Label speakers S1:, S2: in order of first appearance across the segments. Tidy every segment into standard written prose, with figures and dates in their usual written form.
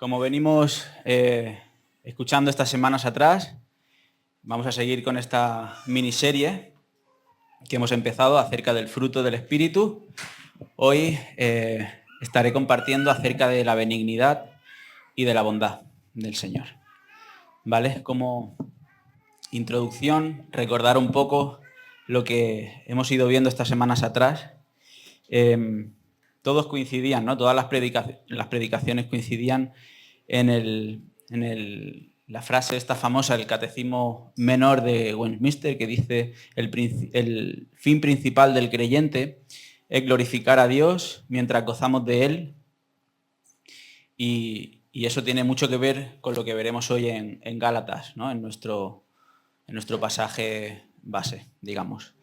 S1: Como venimos escuchando estas semanas atrás, vamos a seguir con esta miniserie que hemos empezado acerca del fruto del Espíritu. Hoy estaré compartiendo acerca de la benignidad y de la bondad del Señor. ¿Vale? Como introducción, recordar un poco lo que hemos ido viendo estas semanas atrás. Todos coincidían, ¿no? Todas las predicaciones coincidían en la frase esta famosa del Catecismo Menor de Westminster, que dice el fin principal del creyente es glorificar a Dios mientras gozamos de Él, y eso tiene mucho que ver con lo que veremos hoy en Gálatas, ¿no? en nuestro pasaje base, digamos.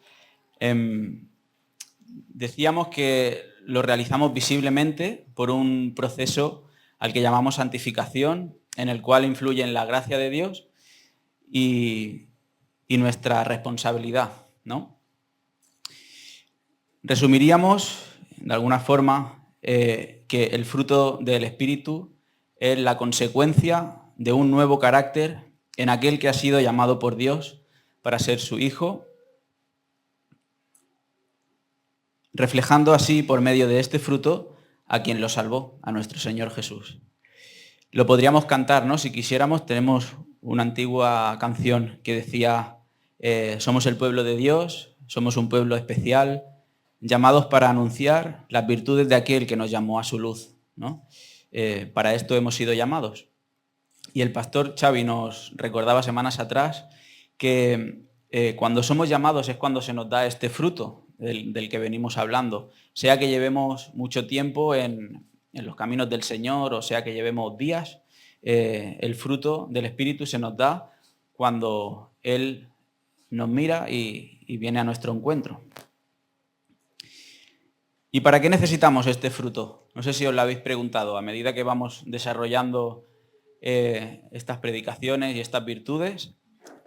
S1: Decíamos que lo realizamos visiblemente por un proceso al que llamamos santificación, en el cual influyen la gracia de Dios y nuestra responsabilidad, ¿no? Resumiríamos, de alguna forma, que el fruto del Espíritu es la consecuencia de un nuevo carácter en aquel que ha sido llamado por Dios para ser su hijo, reflejando así por medio de este fruto a quien lo salvó, a nuestro Señor Jesús. Lo podríamos cantar, ¿no? Si quisiéramos. Tenemos una antigua canción que decía, somos el pueblo de Dios, somos un pueblo especial, llamados para anunciar las virtudes de aquel que nos llamó a su luz, ¿no? Para esto hemos sido llamados. Y el pastor Xavi nos recordaba semanas atrás que cuando somos llamados es cuando se nos da este fruto del que venimos hablando, sea que llevemos mucho tiempo en los caminos del Señor o sea que llevemos días, el fruto del Espíritu se nos da cuando Él nos mira y viene a nuestro encuentro. ¿Y para qué necesitamos este fruto? No sé si os lo habéis preguntado a medida que vamos desarrollando estas predicaciones y estas virtudes.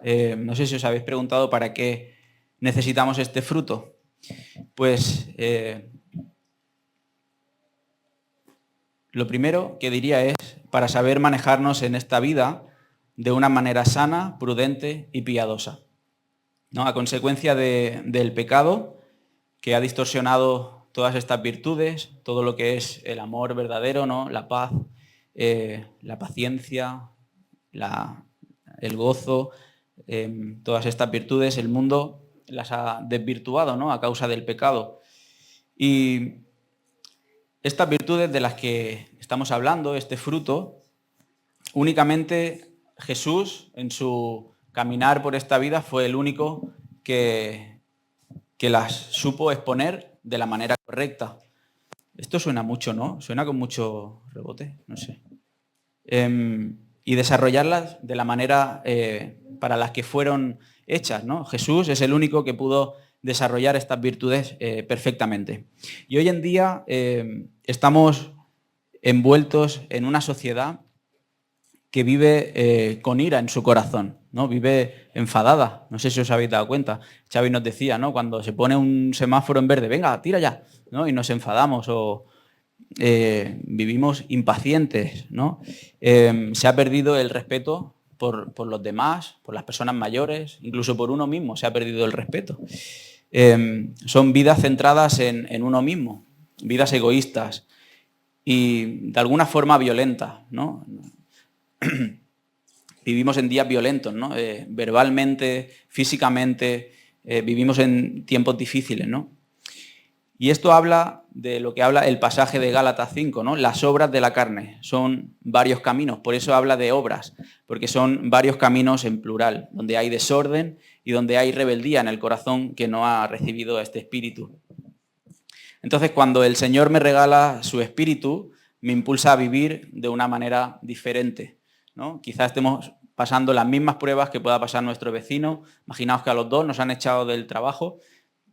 S1: No sé si os habéis preguntado para qué necesitamos este fruto. Pues lo primero que diría es para saber manejarnos en esta vida de una manera sana, prudente y piadosa, ¿no? A consecuencia del pecado que ha distorsionado todas estas virtudes, todo lo que es el amor verdadero, ¿no? La paz, la paciencia, el gozo, todas estas virtudes, el mundo las ha desvirtuado, ¿no? A causa del pecado. Y estas virtudes de las que estamos hablando, este fruto, únicamente Jesús en su caminar por esta vida fue el único que las supo exponer de la manera correcta. Esto suena mucho, ¿no? Suena con mucho rebote, no sé. Y desarrollarlas de la manera para las que fueron hechas, ¿no? Jesús es el único que pudo desarrollar estas virtudes perfectamente. Y hoy en día estamos envueltos en una sociedad que vive con ira en su corazón, ¿no? Vive enfadada. No sé si os habéis dado cuenta. Xavi nos decía, ¿no? Cuando se pone un semáforo en verde, venga, tira ya, ¿no? Y nos enfadamos o vivimos impacientes, ¿no? Se ha perdido el respeto por los demás, por las personas mayores, incluso por uno mismo se ha perdido el respeto. Son vidas centradas en uno mismo, vidas egoístas y de alguna forma violentas, ¿no? Vivimos en días violentos, ¿no? Verbalmente, físicamente, vivimos en tiempos difíciles, ¿no? Y esto habla de lo que habla el pasaje de Gálatas 5, ¿no? Las obras de la carne son varios caminos, por eso habla de obras, porque son varios caminos en plural, donde hay desorden y donde hay rebeldía en el corazón que no ha recibido este espíritu. Entonces, cuando el Señor me regala su espíritu, me impulsa a vivir de una manera diferente, ¿no? Quizás estemos pasando las mismas pruebas que pueda pasar nuestro vecino. Imaginaos que a los dos nos han echado del trabajo,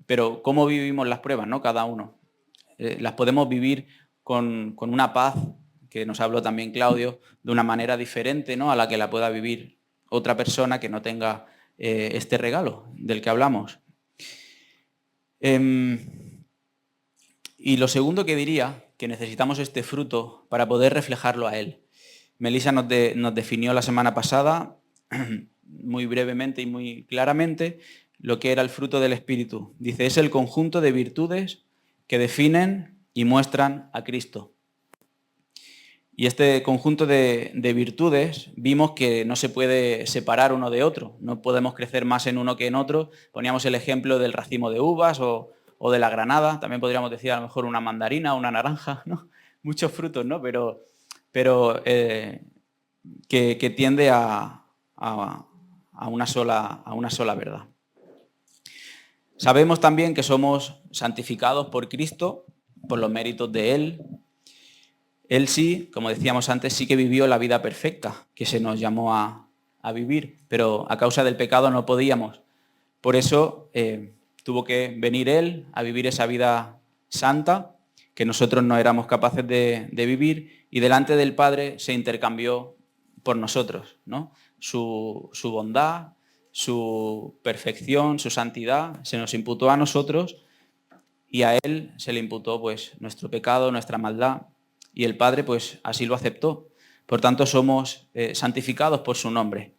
S1: pero ¿cómo vivimos las pruebas, ¿no? Cada uno. Las podemos vivir con una paz, que nos habló también Claudio, de una manera diferente, ¿no? A la que la pueda vivir otra persona que no tenga este regalo del que hablamos. Y lo segundo que diría, que necesitamos este fruto para poder reflejarlo a Él. Melissa nos definió la semana pasada, muy brevemente y muy claramente, lo que era el fruto del Espíritu. Dice, es el conjunto de virtudes que definen y muestran a Cristo. Y este conjunto de virtudes vimos que no se puede separar uno de otro, no podemos crecer más en uno que en otro. Poníamos el ejemplo del racimo de uvas o de la granada, también podríamos decir a lo mejor una mandarina o una naranja, ¿no? Muchos frutos, ¿no? Pero que tiende a una sola verdad. Sabemos también que somos santificados por Cristo, por los méritos de Él. Él sí, como decíamos antes, sí que vivió la vida perfecta que se nos llamó a vivir, pero a causa del pecado no podíamos. Por eso tuvo que venir Él a vivir esa vida santa que nosotros no éramos capaces de vivir, y delante del Padre se intercambió por nosotros, ¿no? Su bondad, su perfección, su santidad, se nos imputó a nosotros y a Él se le imputó pues nuestro pecado, nuestra maldad, y el Padre pues así lo aceptó. Por tanto somos santificados por su nombre.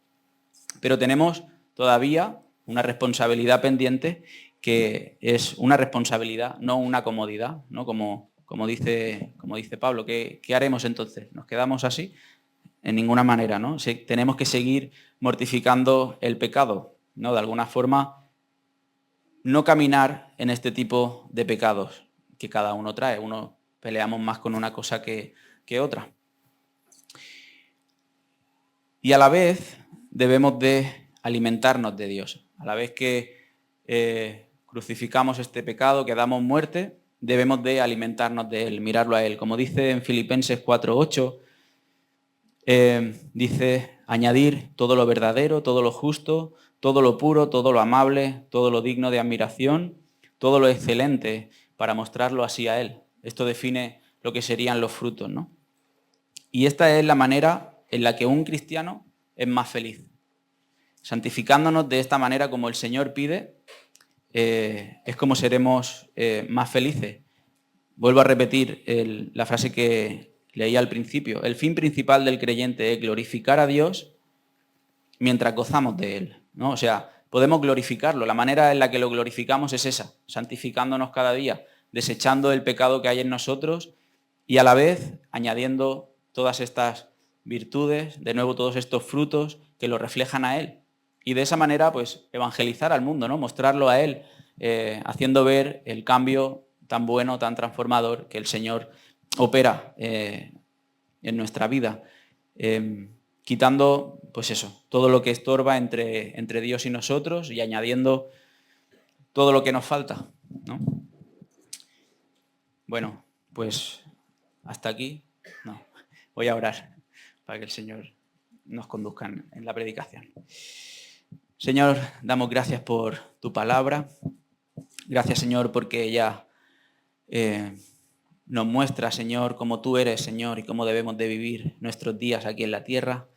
S1: Pero tenemos todavía una responsabilidad pendiente, que es una responsabilidad, no una comodidad, ¿no? Como dice Pablo. ¿Qué haremos entonces? ¿Nos quedamos así? En ninguna manera, ¿no? Tenemos que seguir mortificando el pecado, ¿no? De alguna forma, no caminar en este tipo de pecados que cada uno trae. Uno peleamos más con una cosa que otra. Y a la vez debemos de alimentarnos de Dios. A la vez que crucificamos este pecado, que damos muerte, debemos de alimentarnos de Él, mirarlo a Él. Como dice en Filipenses 4:8, dice, añadir todo lo verdadero, todo lo justo, todo lo puro, todo lo amable, todo lo digno de admiración, todo lo excelente, para mostrarlo así a Él. Esto define lo que serían los frutos, ¿no? Y esta es la manera en la que un cristiano es más feliz. Santificándonos de esta manera como el Señor pide, es como seremos más felices. Vuelvo a repetir la frase que leí al principio. El fin principal del creyente es glorificar a Dios mientras gozamos de Él, ¿no? O sea, podemos glorificarlo. La manera en la que lo glorificamos es esa, santificándonos cada día, desechando el pecado que hay en nosotros y a la vez añadiendo todas estas virtudes, de nuevo todos estos frutos que lo reflejan a Él. Y de esa manera, pues, evangelizar al mundo, ¿no? Mostrarlo a Él, haciendo ver el cambio tan bueno, tan transformador que el Señor opera en nuestra vida, quitando, pues eso, todo lo que estorba entre Dios y nosotros y añadiendo todo lo que nos falta, ¿no? Bueno, pues hasta aquí. No, voy a orar para que el Señor nos conduzca en la predicación. Señor, damos gracias por tu palabra. Gracias, Señor, porque ella nos muestra, Señor, cómo tú eres, Señor, y cómo debemos de vivir nuestros días aquí en la tierra.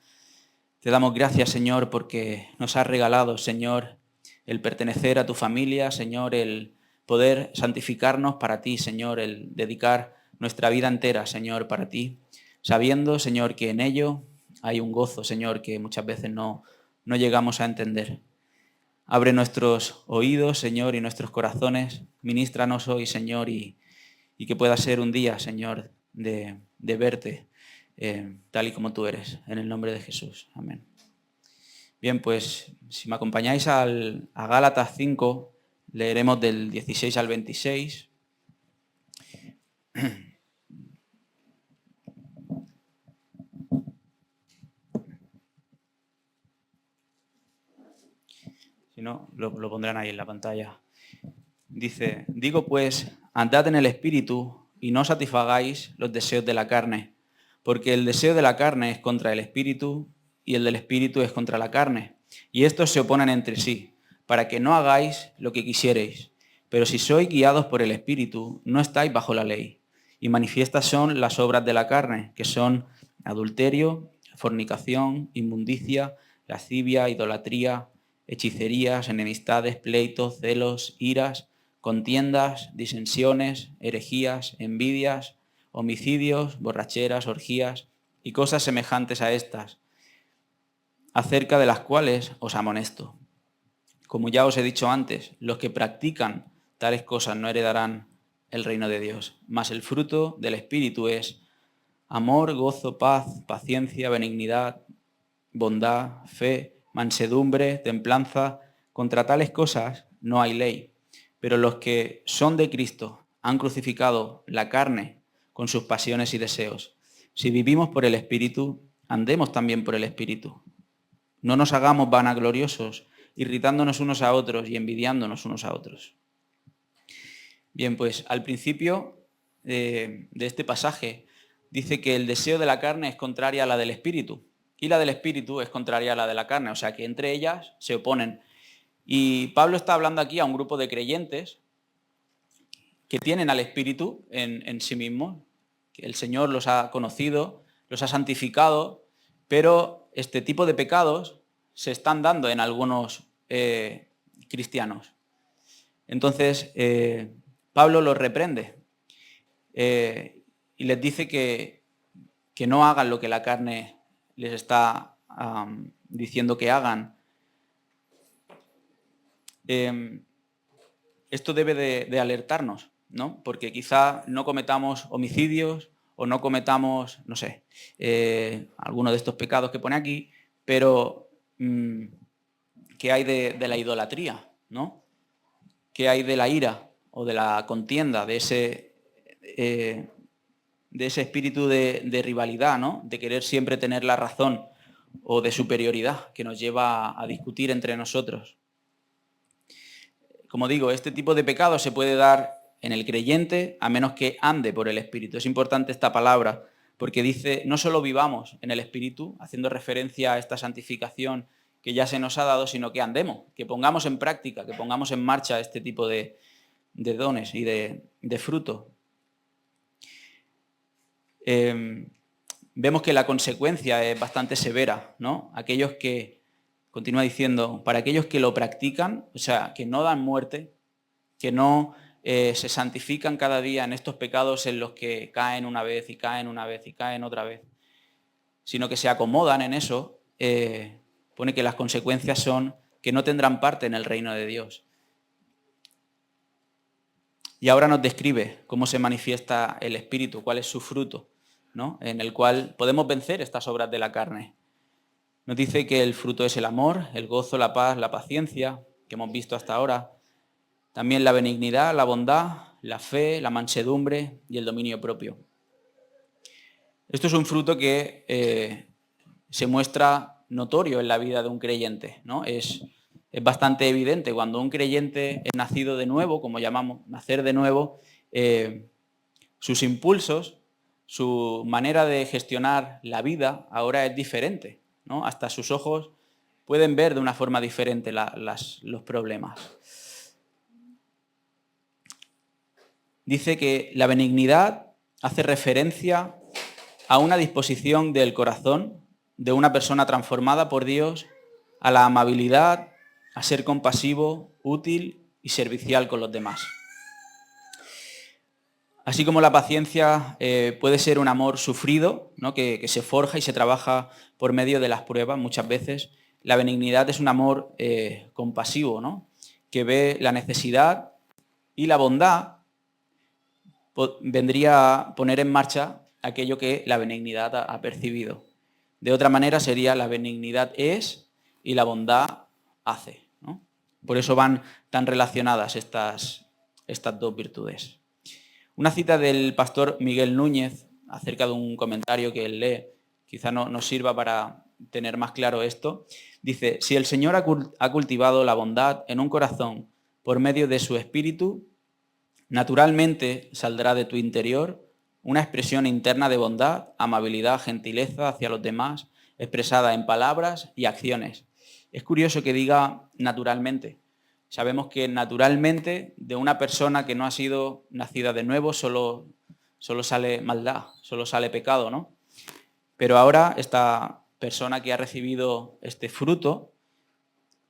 S1: Te damos gracias, Señor, porque nos has regalado, Señor, el pertenecer a tu familia, Señor, el poder santificarnos para ti, Señor, el dedicar nuestra vida entera, Señor, para ti, sabiendo, Señor, que en ello hay un gozo, Señor, que muchas veces no llegamos a entender. Abre nuestros oídos, Señor, y nuestros corazones. Ministranos hoy, Señor, y que pueda ser un día, Señor, de verte tal y como tú eres. En el nombre de Jesús. Amén. Bien, pues si me acompañáis a Gálatas 5, leeremos del 16 al 26. Si no, lo pondrán ahí en la pantalla. Dice, digo pues, andad en el Espíritu y no satisfagáis los deseos de la carne, porque el deseo de la carne es contra el Espíritu y el del Espíritu es contra la carne, y estos se oponen entre sí, para que no hagáis lo que quisierais. Pero si sois guiados por el Espíritu, no estáis bajo la ley. Y manifiestas son las obras de la carne, que son adulterio, fornicación, inmundicia, lascivia, idolatría, hechicerías, enemistades, pleitos, celos, iras, contiendas, disensiones, herejías, envidias, homicidios, borracheras, orgías, y cosas semejantes a estas, acerca de las cuales os amonesto. Como ya os he dicho antes, los que practican tales cosas no heredarán el reino de Dios, mas el fruto del Espíritu es amor, gozo, paz, paciencia, benignidad, bondad, fe, mansedumbre, templanza. Contra tales cosas no hay ley. Pero los que son de Cristo han crucificado la carne con sus pasiones y deseos. Si vivimos por el Espíritu, andemos también por el Espíritu. No nos hagamos vanagloriosos, irritándonos unos a otros y envidiándonos unos a otros. Bien, pues al principio de este pasaje dice que el deseo de la carne es contraria a la del Espíritu y la del Espíritu es contraria a la de la carne, o sea que entre ellas se oponen. Y Pablo está hablando aquí a un grupo de creyentes que tienen al Espíritu en sí mismos, que el Señor los ha conocido, los ha santificado, pero este tipo de pecados se están dando en algunos cristianos. Entonces, Pablo los reprende y les dice que no hagan lo que la carne les está diciendo que hagan. Esto debe de alertarnos, ¿no? Porque quizá no cometamos homicidios o no cometamos, no sé, alguno de estos pecados que pone aquí, pero ¿qué hay de la idolatría, ¿no? ¿Qué hay de la ira o de la contienda, de ese espíritu de rivalidad, ¿no? De querer siempre tener la razón o de superioridad que nos lleva a discutir entre nosotros? Como digo, este tipo de pecado se puede dar en el creyente a menos que ande por el Espíritu. Es importante esta palabra porque dice, no solo vivamos en el Espíritu, haciendo referencia a esta santificación que ya se nos ha dado, sino que andemos, que pongamos en práctica, que pongamos en marcha este tipo de dones y de fruto. Vemos que la consecuencia es bastante severa, ¿no? Aquellos que, continúa diciendo, para aquellos que lo practican, o sea, que no dan muerte, que no se santifican cada día en estos pecados en los que caen una vez y caen una vez y caen otra vez, sino que se acomodan en eso, pone que las consecuencias son que no tendrán parte en el reino de Dios. Y ahora nos describe cómo se manifiesta el Espíritu, cuál es su fruto, ¿no? En el cual podemos vencer estas obras de la carne. Nos dice que el fruto es el amor, el gozo, la paz, la paciencia, que hemos visto hasta ahora. También la benignidad, la bondad, la fe, la mansedumbre y el dominio propio. Esto es un fruto que se muestra notorio en la vida de un creyente, ¿no? Es bastante evidente cuando un creyente es nacido de nuevo, como llamamos nacer de nuevo, sus impulsos, su manera de gestionar la vida ahora es diferente, ¿no? Hasta sus ojos pueden ver de una forma diferente los problemas. Dice que la benignidad hace referencia a una disposición del corazón de una persona transformada por Dios a la amabilidad, a ser compasivo, útil y servicial con los demás. Así como la paciencia puede ser un amor sufrido, ¿no? que se forja y se trabaja por medio de las pruebas muchas veces, la benignidad es un amor compasivo, ¿no? Que ve la necesidad, y la bondad vendría a poner en marcha aquello que la benignidad ha percibido. De otra manera sería la benignidad es y la bondad hace, ¿no? Por eso van tan relacionadas estas dos virtudes. Una cita del pastor Miguel Núñez acerca de un comentario que él lee, quizá nos sirva para tener más claro esto. Dice, si el Señor ha cultivado la bondad en un corazón por medio de su espíritu, naturalmente saldrá de tu interior una expresión interna de bondad, amabilidad, gentileza hacia los demás, expresada en palabras y acciones. Es curioso que diga naturalmente. Sabemos que naturalmente de una persona que no ha sido nacida de nuevo solo sale maldad, solo sale pecado, ¿no? Pero ahora esta persona que ha recibido este fruto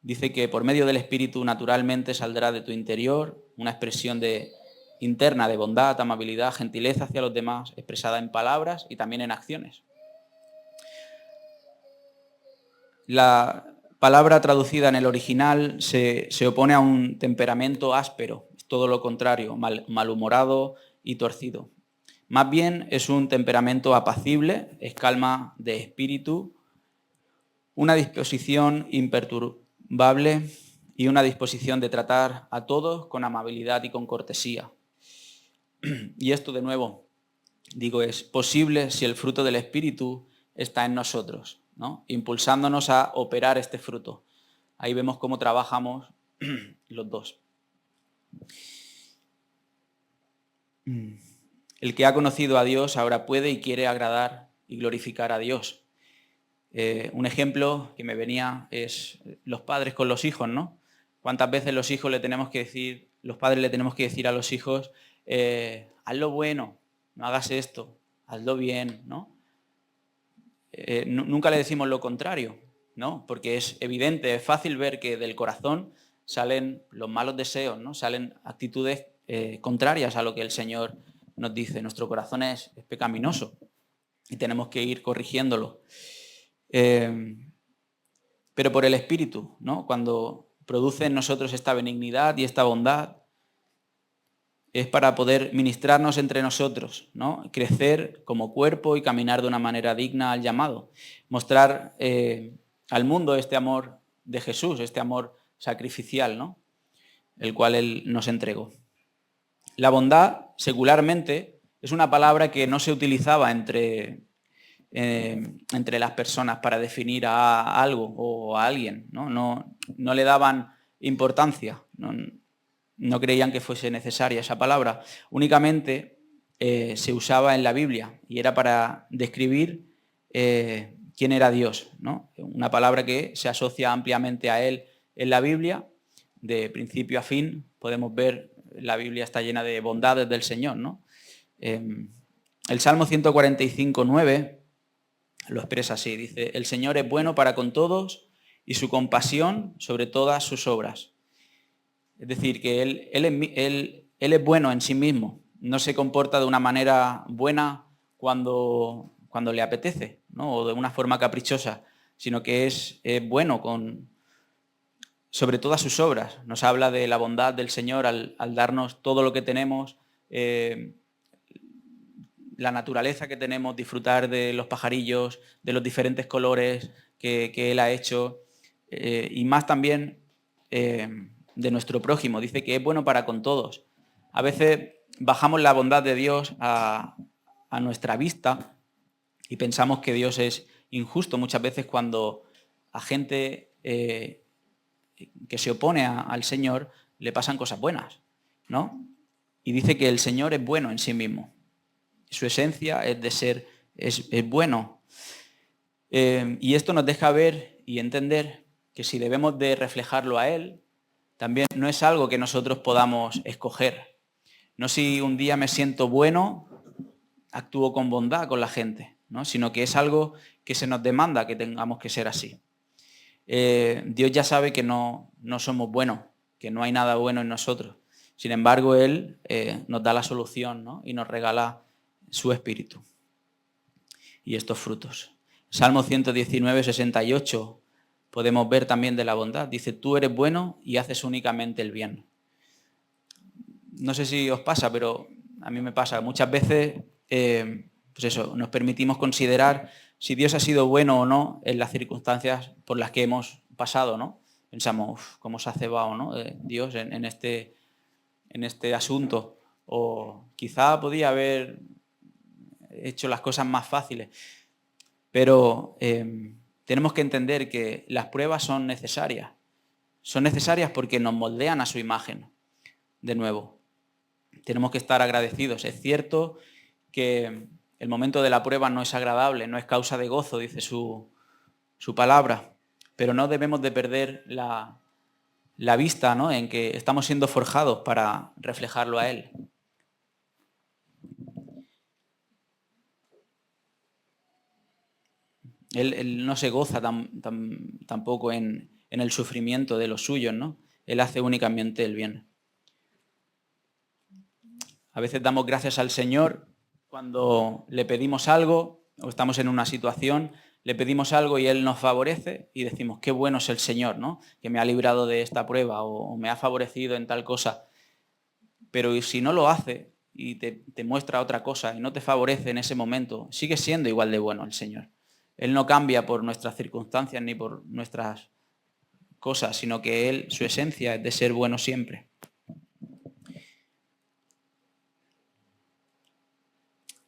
S1: dice que por medio del Espíritu naturalmente saldrá de tu interior una expresión interna de bondad, amabilidad, gentileza hacia los demás, expresada en palabras y también en acciones. La palabra traducida en el original se opone a un temperamento áspero, es todo lo contrario, malhumorado y torcido. Más bien es un temperamento apacible, es calma de espíritu, una disposición imperturbable y una disposición de tratar a todos con amabilidad y con cortesía. Y esto, de nuevo, digo, es posible si el fruto del Espíritu está en nosotros, ¿no? Impulsándonos a operar este fruto. Ahí vemos cómo trabajamos los dos. El que ha conocido a Dios ahora puede y quiere agradar y glorificar a Dios. Un ejemplo que me venía es los padres con los hijos, ¿no? ¿Cuántas veces los padres le tenemos que decir a los hijos, haz lo bueno, no hagas esto, hazlo bien, ¿no? Nunca le decimos lo contrario, ¿no? Porque es evidente, es fácil ver que del corazón salen los malos deseos, ¿no? Salen actitudes contrarias a lo que el Señor nos dice. Nuestro corazón es pecaminoso y tenemos que ir corrigiéndolo. Pero por el Espíritu, ¿no? Cuando produce en nosotros esta benignidad y esta bondad, es para poder ministrarnos entre nosotros, ¿no? Crecer como cuerpo y caminar de una manera digna al llamado. Mostrar al mundo este amor de Jesús, este amor sacrificial, ¿no? El cual Él nos entregó. La bondad, secularmente, es una palabra que no se utilizaba entre las personas para definir a algo o a alguien, ¿no? No le daban importancia, no creían que fuese necesaria esa palabra. Únicamente se usaba en la Biblia y era para describir quién era Dios, ¿no? Una palabra que se asocia ampliamente a Él en la Biblia, de principio a fin. Podemos ver, la Biblia está llena de bondades del Señor, ¿no? El Salmo 145:9 lo expresa así, dice, el Señor es bueno para con todos y su compasión sobre todas sus obras. Es decir, que él es bueno en sí mismo, no se comporta de una manera buena cuando le apetece, ¿no? O de una forma caprichosa, sino que es bueno sobre todas sus obras. Nos habla de la bondad del Señor al darnos todo lo que tenemos, la naturaleza que tenemos, disfrutar de los pajarillos, de los diferentes colores que Él ha hecho, y más también de nuestro prójimo. Dice que es bueno para con todos. A veces bajamos la bondad de Dios a nuestra vista y pensamos que Dios es injusto muchas veces cuando a gente que se opone al Señor le pasan cosas buenas, ¿no? Y dice que el Señor es bueno en sí mismo. Su esencia es de ser, es bueno. Y esto nos deja ver y entender que si debemos de reflejarlo a Él, también no es algo que nosotros podamos escoger. No si un día me siento bueno, actúo con bondad con la gente, ¿no? Sino que es algo que se nos demanda que tengamos que ser así. Dios ya sabe que no somos buenos, que no hay nada bueno en nosotros. Sin embargo, Él nos da la solución, ¿no? Y nos regala su espíritu y estos frutos. Salmo 119:68 podemos ver también de la bondad. Dice, tú eres bueno y haces únicamente el bien. No sé si os pasa, pero a mí me pasa. Muchas veces pues eso, nos permitimos considerar si Dios ha sido bueno o no en las circunstancias por las que hemos pasado, ¿no? Pensamos, cómo se ha cebado, ¿no? Dios en este asunto. O quizá podía haber hecho las cosas más fáciles. Pero tenemos que entender que las pruebas son necesarias. Son necesarias porque nos moldean a su imagen. De nuevo, tenemos que estar agradecidos. Es cierto que el momento de la prueba no es agradable, no es causa de gozo, dice su palabra, pero no debemos de perder la vista, ¿no? En que estamos siendo forjados para reflejarlo a Él. Él no se goza tampoco en el sufrimiento de los suyos, ¿no? Él hace únicamente el bien. A veces damos gracias al Señor cuando le pedimos algo o estamos en una situación le pedimos algo y Él nos favorece y decimos, qué bueno es el Señor, ¿no? Que me ha librado de esta prueba o me ha favorecido en tal cosa. Pero si no lo hace y te muestra otra cosa y no te favorece en ese momento, sigue siendo igual de bueno el Señor. Él no cambia por nuestras circunstancias ni por nuestras cosas, sino que Él, su esencia es de ser bueno siempre.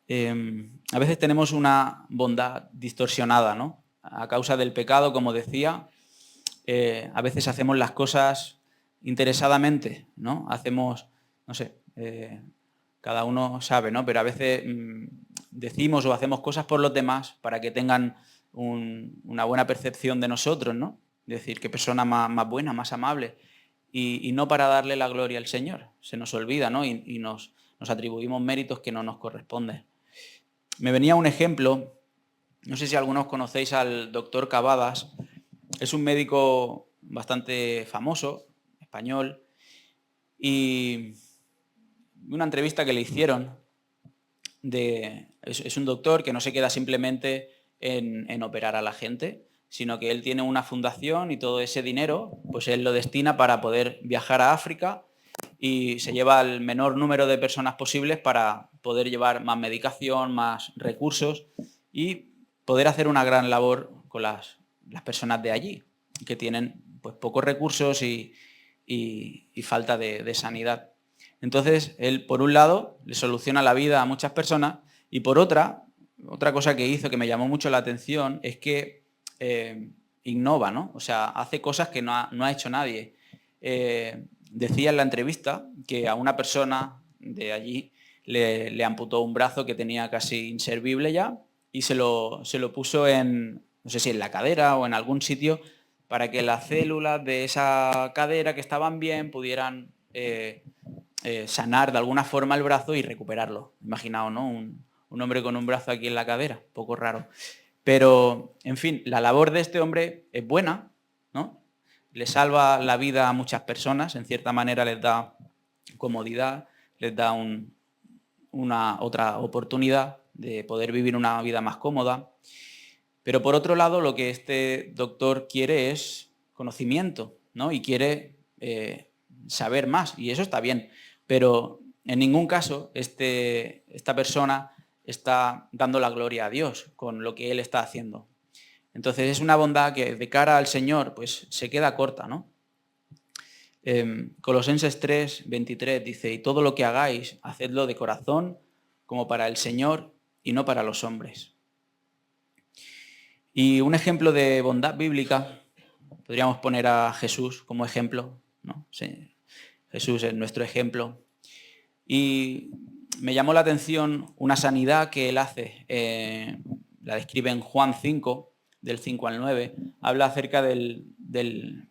S1: A veces tenemos una bondad distorsionada, ¿no? A causa del pecado, como decía, a veces hacemos las cosas interesadamente, ¿no? Hacemos, no sé, cada uno sabe, ¿no? Pero a veces decimos o hacemos cosas por los demás para que tengan una buena percepción de nosotros, ¿no? Es decir, qué persona más buena, más amable. Y no para darle la gloria al Señor. Se nos olvida, ¿no? Y nos atribuimos méritos que no nos corresponden. Me venía un ejemplo, no sé si algunos conocéis al doctor Cavadas, es un médico bastante famoso, español, y una entrevista que le hicieron, es un doctor que no se queda simplemente en operar a la gente, sino que él tiene una fundación y todo ese dinero, pues él lo destina para poder viajar a África y se lleva al menor número de personas posibles para poder llevar más medicación, más recursos y poder hacer una gran labor con las personas de allí, que tienen pues pocos recursos y falta de sanidad. Entonces, él, por un lado, le soluciona la vida a muchas personas y por otra cosa que hizo que me llamó mucho la atención es que innova, ¿no? O sea, hace cosas que no ha hecho nadie. Decía en la entrevista que a una persona de allí le amputó un brazo que tenía casi inservible ya y se lo puso en, no sé si en la cadera o en algún sitio, para que las células de esa cadera que estaban bien pudieran sanar de alguna forma el brazo y recuperarlo. Imaginaos, ¿no? Un hombre con un brazo aquí en la cadera, un poco raro. Pero, en fin, la labor de este hombre es buena, ¿no? Le salva la vida a muchas personas, en cierta manera les da comodidad, les da una otra oportunidad de poder vivir una vida más cómoda. Pero por otro lado, lo que este doctor quiere es conocimiento, ¿no? Y quiere saber más, y eso está bien. Pero en ningún caso esta persona está dando la gloria a Dios con lo que él está haciendo. Entonces es una bondad que de cara al Señor pues se queda corta, ¿no? Colosenses 3, 23 dice, y todo lo que hagáis, hacedlo de corazón como para el Señor y no para los hombres. Y un ejemplo de bondad bíblica, podríamos poner a Jesús como ejemplo, ¿no? Sí, Jesús es nuestro ejemplo. Y me llamó la atención una sanidad que él hace, la describe en Juan 5, del 5 al 9, habla acerca del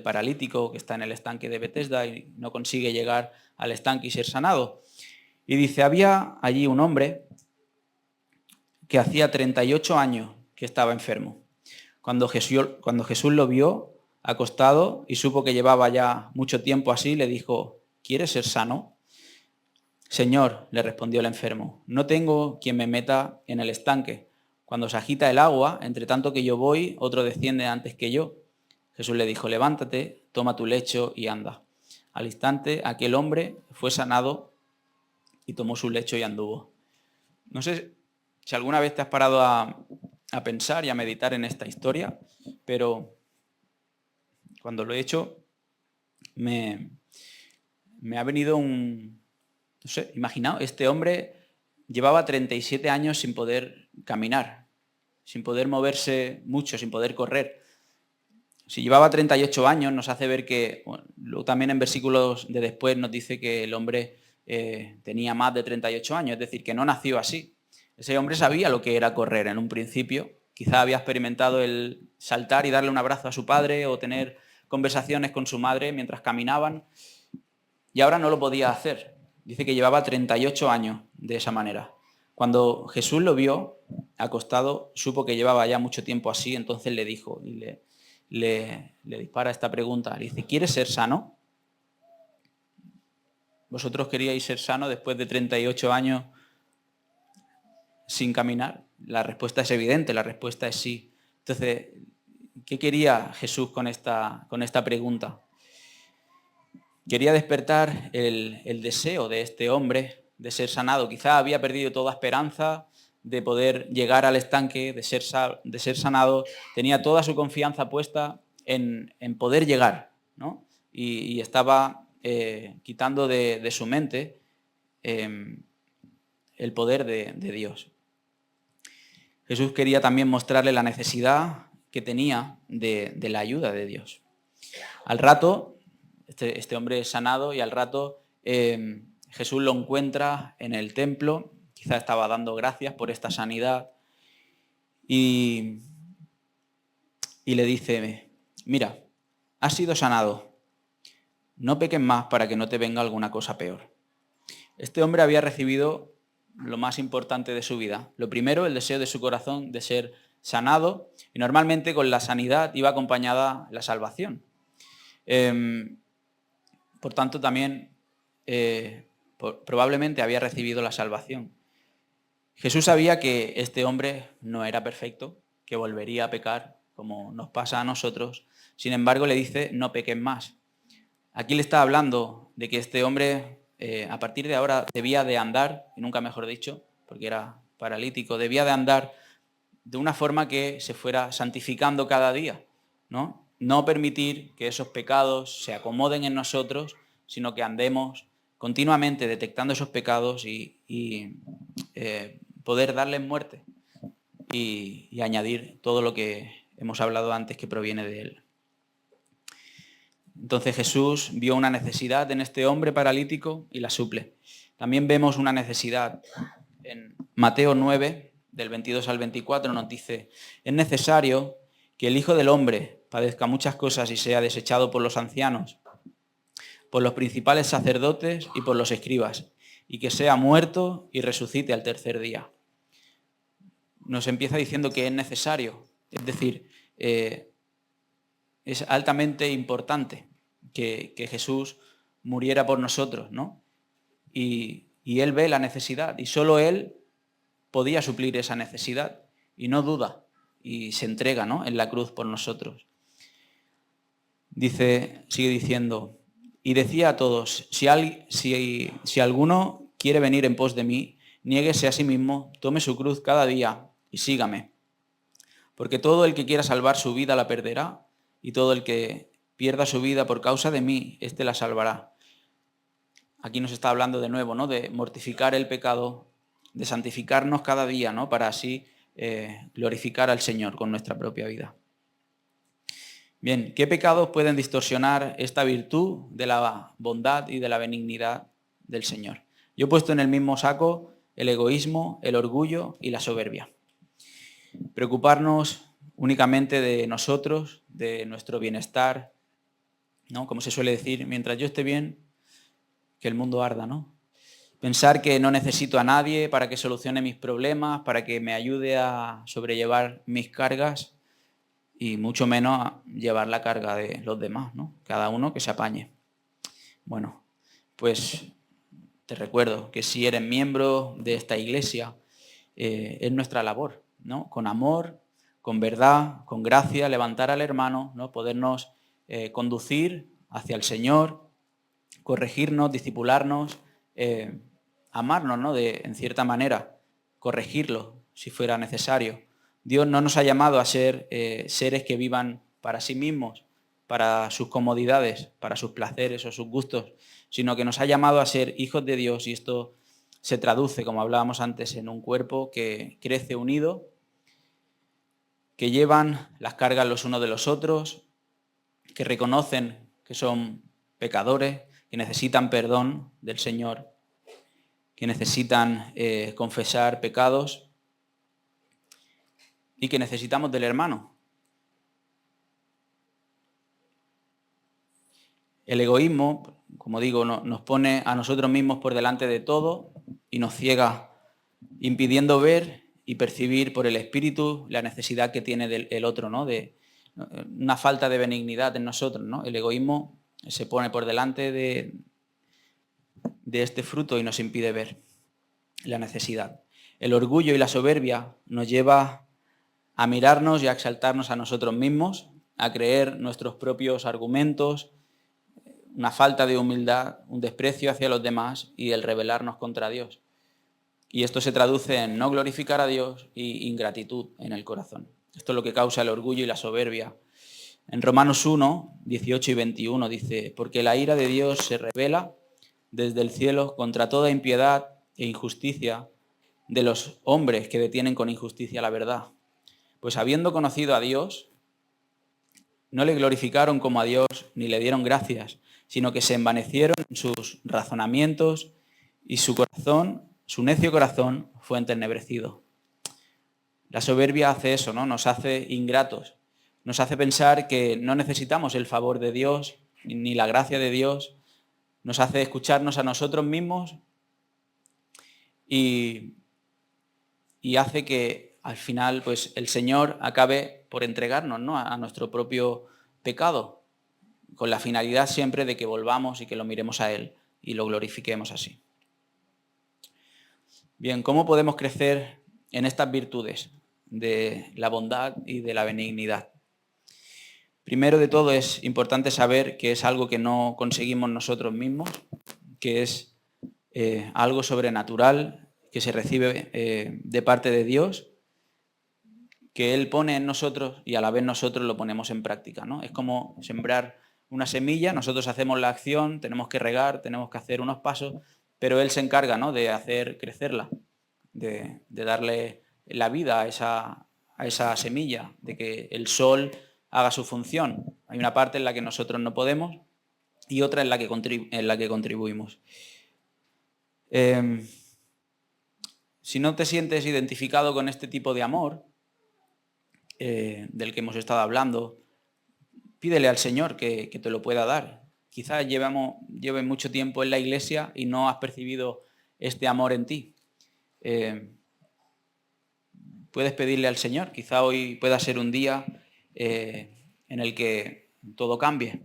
S1: paralítico que está en el estanque de Betesda y no consigue llegar al estanque y ser sanado. Y dice, había allí un hombre que hacía 38 años que estaba enfermo. Cuando Jesús lo vio acostado y supo que llevaba ya mucho tiempo así, le dijo, ¿quieres ser sano? Señor, le respondió el enfermo, no tengo quien me meta en el estanque. Cuando se agita el agua, entre tanto que yo voy, otro desciende antes que yo. Jesús le dijo, levántate, toma tu lecho y anda. Al instante, aquel hombre fue sanado y tomó su lecho y anduvo. No sé si alguna vez te has parado a pensar y a meditar en esta historia, pero cuando lo he hecho me ha venido no sé, imaginaos, este hombre llevaba 37 años sin poder caminar, sin poder moverse mucho, sin poder correr. Si llevaba 38 años nos hace ver que, bueno, luego también en versículos de después nos dice que el hombre tenía más de 38 años, es decir, que no nació así. Ese hombre sabía lo que era correr en un principio, quizá había experimentado el saltar y darle un abrazo a su padre o tener conversaciones con su madre mientras caminaban y ahora no lo podía hacer. Dice que llevaba 38 años de esa manera. Cuando Jesús lo vio acostado, supo que llevaba ya mucho tiempo así, entonces le dijo y le dispara esta pregunta. Le dice, ¿quieres ser sano? ¿Vosotros queríais ser sano después de 38 años sin caminar? La respuesta es evidente, la respuesta es sí. Entonces, ¿qué quería Jesús con esta pregunta? Quería despertar el deseo de este hombre de ser sanado. Quizá había perdido toda esperanza de poder llegar al estanque, de ser sanado. Tenía toda su confianza puesta en poder llegar, ¿no? Y estaba quitando de su mente el poder de Dios. Jesús quería también mostrarle la necesidad que tenía de la ayuda de Dios. Al rato, este hombre es sanado y al rato Jesús lo encuentra en el templo, quizá estaba dando gracias por esta sanidad y le dice, mira, has sido sanado, no peques más para que no te venga alguna cosa peor. Este hombre había recibido lo más importante de su vida. Lo primero, el deseo de su corazón de ser sanado, y normalmente con la sanidad iba acompañada la salvación. Por tanto, también probablemente había recibido la salvación. Jesús sabía que este hombre no era perfecto, que volvería a pecar, como nos pasa a nosotros. Sin embargo, le dice, no peques más. Aquí le está hablando de que este hombre, a partir de ahora, debía de andar, y nunca mejor dicho, porque era paralítico, debía de andar de una forma que se fuera santificando cada día, ¿no? No permitir que esos pecados se acomoden en nosotros, sino que andemos continuamente detectando esos pecados y poder darles muerte y añadir todo lo que hemos hablado antes que proviene de él. Entonces Jesús vio una necesidad en este hombre paralítico y la suple. También vemos una necesidad en Mateo 9, del 22 al 24, nos dice, es necesario que el Hijo del Hombre padezca muchas cosas y sea desechado por los ancianos, por los principales sacerdotes y por los escribas, y que sea muerto y resucite al tercer día. Nos empieza diciendo que es necesario, es decir, es altamente importante que Jesús muriera por nosotros, ¿no? Y él ve la necesidad y solo él podía suplir esa necesidad y no duda y se entrega, ¿no?, en la cruz por nosotros. Sigue diciendo, y decía a todos, si alguno quiere venir en pos de mí, niéguese a sí mismo, tome su cruz cada día y sígame. Porque todo el que quiera salvar su vida la perderá, y todo el que pierda su vida por causa de mí, éste la salvará. Aquí nos está hablando de nuevo, ¿no?, de mortificar el pecado, de santificarnos cada día, ¿no?, para así glorificar al Señor con nuestra propia vida. Bien, ¿qué pecados pueden distorsionar esta virtud de la bondad y de la benignidad del Señor? Yo he puesto en el mismo saco el egoísmo, el orgullo y la soberbia. Preocuparnos únicamente de nosotros, de nuestro bienestar, ¿no? Como se suele decir, mientras yo esté bien, que el mundo arda, ¿no? Pensar que no necesito a nadie para que solucione mis problemas, para que me ayude a sobrellevar mis cargas y mucho menos a llevar la carga de los demás, ¿no? Cada uno que se apañe. Bueno, pues te recuerdo que si eres miembro de esta iglesia, es nuestra labor, ¿no? Con amor, con verdad, con gracia, levantar al hermano, ¿no? Podernos conducir hacia el Señor, corregirnos, discipularnos, amarnos, ¿no?, en cierta manera, corregirlo si fuera necesario. Dios no nos ha llamado a ser seres que vivan para sí mismos, para sus comodidades, para sus placeres o sus gustos, sino que nos ha llamado a ser hijos de Dios, y esto se traduce, como hablábamos antes, en un cuerpo que crece unido, que llevan las cargas los unos de los otros, que reconocen que son pecadores, que necesitan perdón del Señor, que necesitan confesar pecados y que necesitamos del hermano. El egoísmo, como digo, nos pone a nosotros mismos por delante de todo y nos ciega, impidiendo ver y percibir por el Espíritu la necesidad que tiene el otro, ¿no?, de una falta de benignidad en nosotros, ¿no? El egoísmo se pone por delante de este fruto y nos impide ver la necesidad. El orgullo y la soberbia nos lleva a mirarnos y a exaltarnos a nosotros mismos, a creer nuestros propios argumentos, una falta de humildad, un desprecio hacia los demás y el rebelarnos contra Dios. Y esto se traduce en no glorificar a Dios y ingratitud en el corazón. Esto es lo que causa el orgullo y la soberbia. En Romanos 1, 18 y 21 dice: porque la ira de Dios se revela desde el cielo contra toda impiedad e injusticia de los hombres que detienen con injusticia la verdad. Pues habiendo conocido a Dios, no le glorificaron como a Dios ni le dieron gracias, sino que se envanecieron en sus razonamientos y su necio corazón fue entenebrecido. La soberbia hace eso, ¿no? Nos hace ingratos, nos hace pensar que no necesitamos el favor de Dios ni la gracia de Dios, nos hace escucharnos a nosotros mismos y hace que al final pues el Señor acabe por entregarnos, ¿no?, a nuestro propio pecado, con la finalidad siempre de que volvamos y que lo miremos a Él y lo glorifiquemos así. Bien, ¿cómo podemos crecer en estas virtudes de la bondad y de la benignidad? Primero de todo es importante saber que es algo que no conseguimos nosotros mismos, que es algo sobrenatural que se recibe de parte de Dios, que Él pone en nosotros y a la vez nosotros lo ponemos en práctica, ¿no? Es como sembrar una semilla, nosotros hacemos la acción, tenemos que regar, tenemos que hacer unos pasos, pero Él se encarga, ¿no?, de hacer crecerla, de darle la vida a esa semilla, de que el sol haga su función. Hay una parte en la que nosotros no podemos y otra en la que contribuimos. Si no te sientes identificado con este tipo de amor del que hemos estado hablando, pídele al Señor que te lo pueda dar. Quizás lleves mucho tiempo en la iglesia y no has percibido este amor en ti. Puedes pedirle al Señor. Quizá hoy pueda ser un día en el que todo cambie.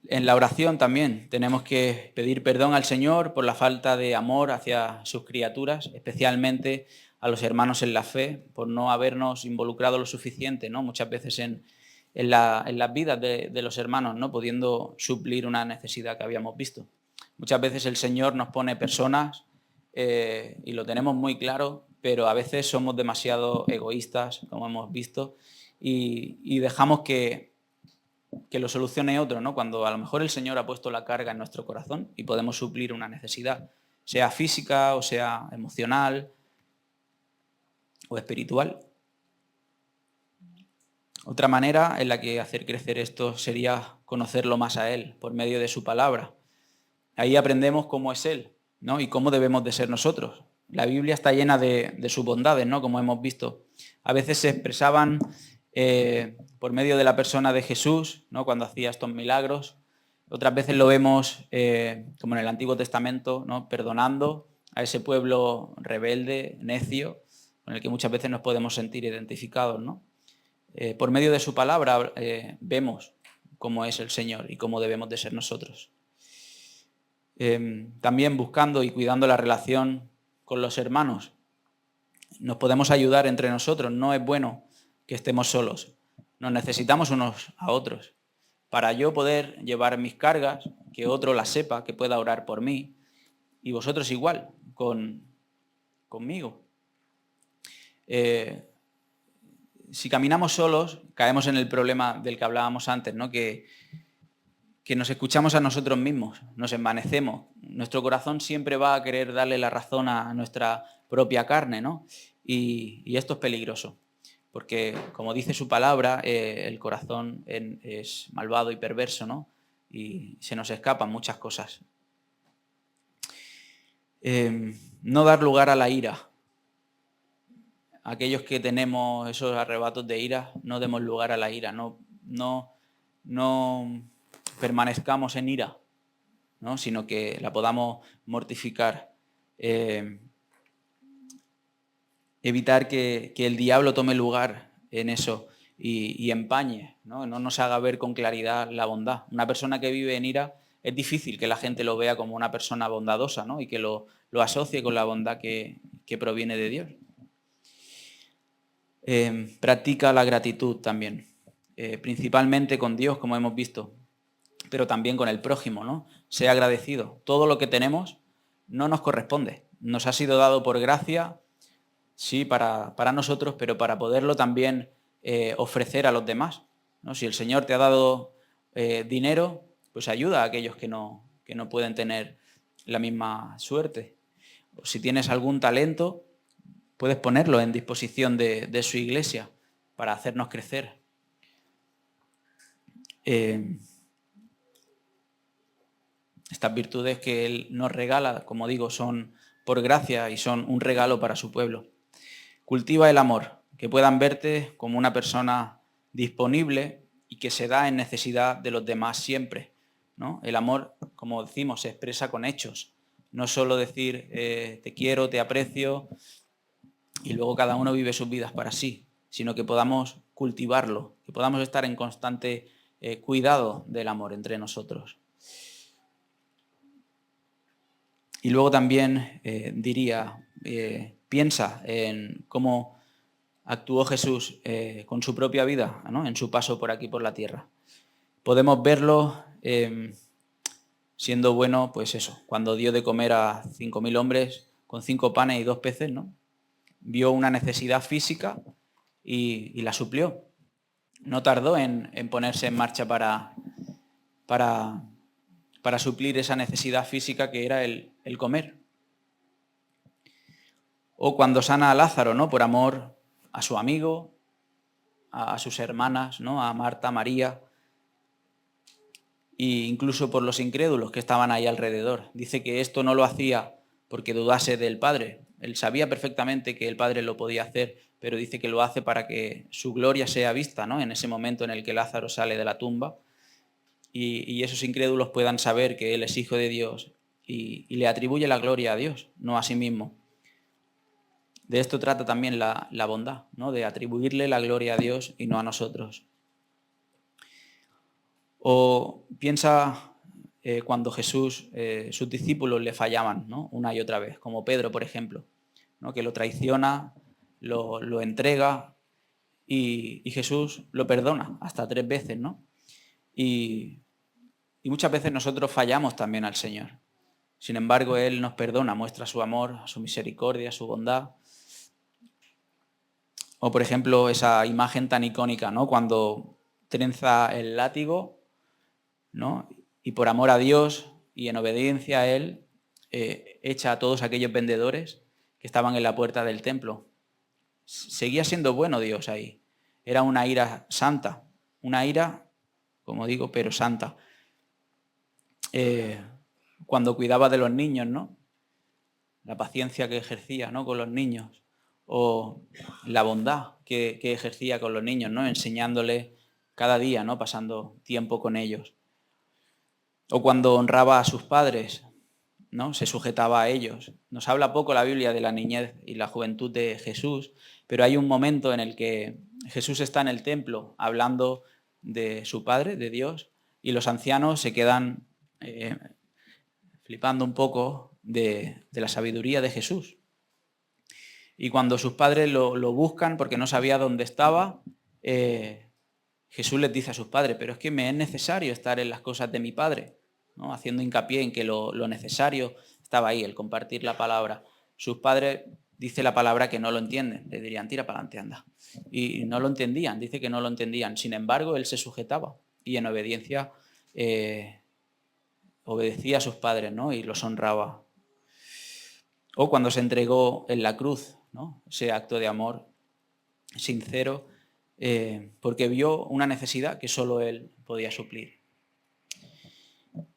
S1: En la oración también tenemos que pedir perdón al Señor por la falta de amor hacia sus criaturas, especialmente a los hermanos en la fe, por no habernos involucrado lo suficiente, ¿no?, muchas veces en las vidas de los hermanos, ¿no?, pudiendo suplir una necesidad que habíamos visto. Muchas veces el Señor nos pone personas y lo tenemos muy claro, pero a veces somos demasiado egoístas, como hemos visto, y dejamos que lo solucione otro, ¿no?, cuando a lo mejor el Señor ha puesto la carga en nuestro corazón y podemos suplir una necesidad, sea física o sea emocional o espiritual. Otra manera en la que hacer crecer esto sería conocerlo más a Él por medio de su palabra. Ahí aprendemos cómo es Él, ¿no?, y cómo debemos de ser nosotros. La Biblia está llena de sus bondades, ¿no?, como hemos visto. A veces se expresaban por medio de la persona de Jesús, ¿no?, cuando hacía estos milagros. Otras veces lo vemos, como en el Antiguo Testamento, ¿no?, perdonando a ese pueblo rebelde, necio, con el que muchas veces nos podemos sentir identificados, ¿no? Por medio de su palabra vemos cómo es el Señor y cómo debemos de ser nosotros. También buscando y cuidando la relación con los hermanos. Nos podemos ayudar entre nosotros. No es bueno que estemos solos. Nos necesitamos unos a otros. Para yo poder llevar mis cargas, que otro las sepa, que pueda orar por mí. Y vosotros igual, conmigo. Si caminamos solos, caemos en el problema del que hablábamos antes, ¿no?, que nos escuchamos a nosotros mismos, nos envanecemos. Nuestro corazón siempre va a querer darle la razón a nuestra propia carne, ¿no? Y esto es peligroso, porque como dice su palabra, el corazón es malvado y perverso, ¿no?, y se nos escapan muchas cosas. No dar lugar a la ira. Aquellos que tenemos esos arrebatos de ira, no demos lugar a la ira, no permanezcamos en ira, ¿no?, sino que la podamos mortificar. Evitar que el diablo tome lugar en eso y empañe, ¿no?, no nos haga ver con claridad la bondad. Una persona que vive en ira es difícil que la gente lo vea como una persona bondadosa, ¿no? Y que lo asocie con la bondad que proviene de Dios. Practica la gratitud también, principalmente con Dios, como hemos visto, pero también con el prójimo, ¿no? Sea agradecido. Todo lo que tenemos no nos corresponde. Nos ha sido dado por gracia, sí, para nosotros, pero para poderlo también ofrecer a los demás, ¿no? Si el Señor te ha dado dinero, pues ayuda a aquellos que no pueden tener la misma suerte. O si tienes algún talento, puedes ponerlo en disposición de su iglesia para hacernos crecer. Estas virtudes que Él nos regala, como digo, son por gracia y son un regalo para su pueblo. Cultiva el amor, que puedan verte como una persona disponible y que se da en necesidad de los demás siempre, ¿no? El amor, como decimos, se expresa con hechos. No solo decir te quiero, te aprecio y luego cada uno vive sus vidas para sí, sino que podamos cultivarlo, que podamos estar en constante cuidado del amor entre nosotros. Y luego también diría, piensa en cómo actuó Jesús con su propia vida, ¿no? En su paso por aquí, por la tierra. Podemos verlo siendo bueno, pues eso, cuando dio de comer a 5.000 hombres con 5 panes y 2 peces, ¿no? Vio una necesidad física y la suplió. No tardó en ponerse en marcha para suplir esa necesidad física que era el comer. O cuando sana a Lázaro, ¿no? Por amor a su amigo, a sus hermanas, ¿no? A Marta, a María, e incluso por los incrédulos que estaban ahí alrededor. Dice que esto no lo hacía porque dudase del Padre. Él sabía perfectamente que el Padre lo podía hacer, pero dice que lo hace para que su gloria sea vista, ¿no? En ese momento en el que Lázaro sale de la tumba y esos incrédulos puedan saber que Él es Hijo de Dios y le atribuye la gloria a Dios, no a sí mismo. De esto trata también la bondad, ¿no? De atribuirle la gloria a Dios y no a nosotros. O piensa cuando Jesús, sus discípulos le fallaban, ¿no? Una y otra vez, como Pedro, por ejemplo, ¿no? Que lo traiciona, lo entrega y Jesús lo perdona hasta 3 veces, ¿no? Y muchas veces nosotros fallamos también al Señor. Sin embargo, Él nos perdona, muestra su amor, su misericordia, su bondad. O, por ejemplo, esa imagen tan icónica, ¿no? Cuando trenza el látigo, ¿no? Y por amor a Dios y en obediencia a Él, echa a todos aquellos vendedores que estaban en la puerta del templo. Seguía siendo bueno Dios ahí. Era una ira santa, una ira, como digo, pero santa. Cuando cuidaba de los niños, ¿no? La paciencia que ejercía, ¿no? Con los niños. O la bondad que ejercía con los niños, ¿no? Enseñándoles cada día, ¿no? Pasando tiempo con ellos. O cuando honraba a sus padres, ¿no? Se sujetaba a ellos. Nos habla poco la Biblia de la niñez y la juventud de Jesús, pero hay un momento en el que Jesús está en el templo hablando de su Padre, de Dios, y los ancianos se quedan flipando un poco de la sabiduría de Jesús. Y cuando sus padres lo buscan porque no sabía dónde estaba, Jesús les dice a sus padres, pero es que me es necesario estar en las cosas de mi Padre, ¿no? Haciendo hincapié en que lo necesario estaba ahí, el compartir la palabra. Sus padres, dice la palabra, que no lo entienden, le dirían, tira para adelante, anda. Y no lo entendían, dice que no lo entendían. Sin embargo, él se sujetaba y en obediencia obedecía a sus padres, ¿no? Y los honraba. O cuando se entregó en la cruz, ¿no? Ese acto de amor sincero, porque vio una necesidad que solo él podía suplir.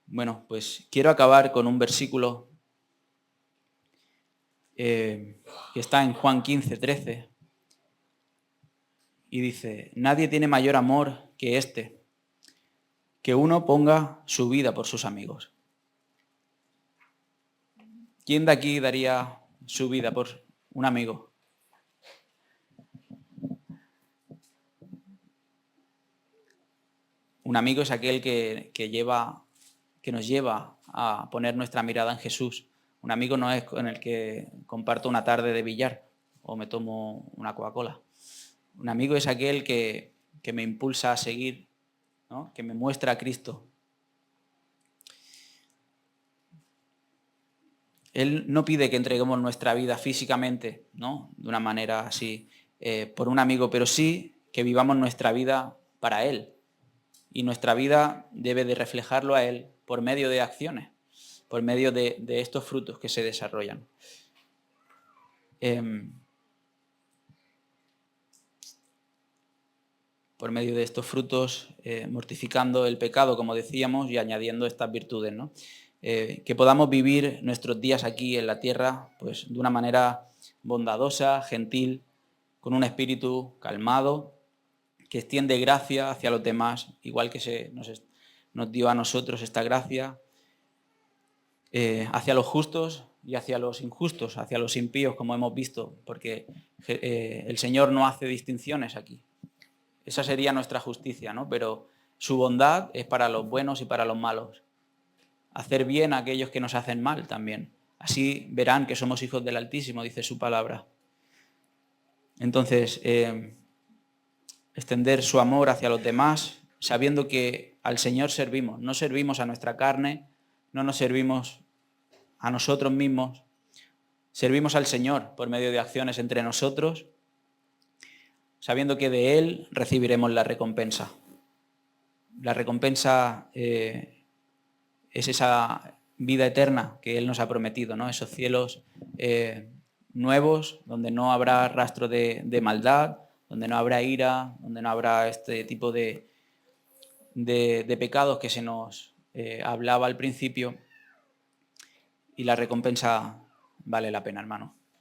S1: Bueno, pues quiero acabar con un versículo que está en Juan 15, 13, y dice, nadie tiene mayor amor que este, que uno ponga su vida por sus amigos. ¿Quién de aquí daría su vida por un amigo? Un amigo es aquel que lleva que nos lleva a poner nuestra mirada en Jesús. Un amigo no es con el que comparto una tarde de billar o me tomo una Coca-Cola. Un amigo es aquel que me impulsa a seguir, ¿no? Que me muestra a Cristo. Él no pide que entreguemos nuestra vida físicamente, ¿no? De una manera así, por un amigo, pero sí que vivamos nuestra vida para Él. Y nuestra vida debe de reflejarlo a Él por medio de acciones, por medio de estos frutos que se desarrollan. Por medio de estos frutos, mortificando el pecado, como decíamos, y añadiendo estas virtudes, ¿no? Que podamos vivir nuestros días aquí en la tierra pues, de una manera bondadosa, gentil, con un espíritu calmado, que extiende gracia hacia los demás, igual que nos dio a nosotros esta gracia, hacia los justos y hacia los injustos, hacia los impíos, como hemos visto, porque el Señor no hace distinciones aquí. Esa sería nuestra justicia, ¿no? Pero su bondad es para los buenos y para los malos. Hacer bien a aquellos que nos hacen mal también. Así verán que somos hijos del Altísimo, dice su palabra. Entonces, extender su amor hacia los demás, sabiendo que al Señor servimos. No servimos a nuestra carne, no nos servimos a nosotros mismos. Servimos al Señor por medio de acciones entre nosotros, sabiendo que de Él recibiremos la recompensa. La recompensa es esa vida eterna que Él nos ha prometido, ¿no? Esos cielos nuevos, donde no habrá rastro de maldad, donde no habrá ira, donde no habrá este tipo de pecados que se nos hablaba al principio. Y la recompensa vale la pena, hermano.